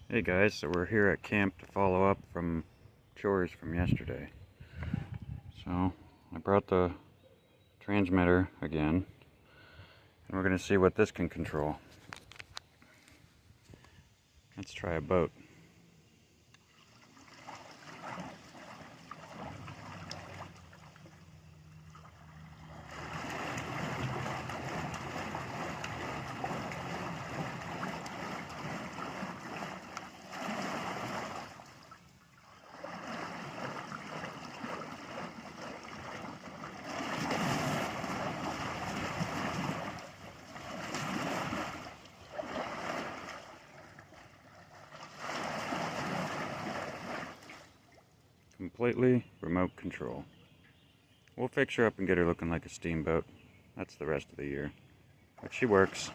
Hey guys, so we're here at camp to follow up from chores from yesterday. So I brought the transmitter again, and we're going to see what this can control. Let's try a boat. Completely remote control. We'll fix her up and get her looking like a steamboat. That's the rest of the year. But she works.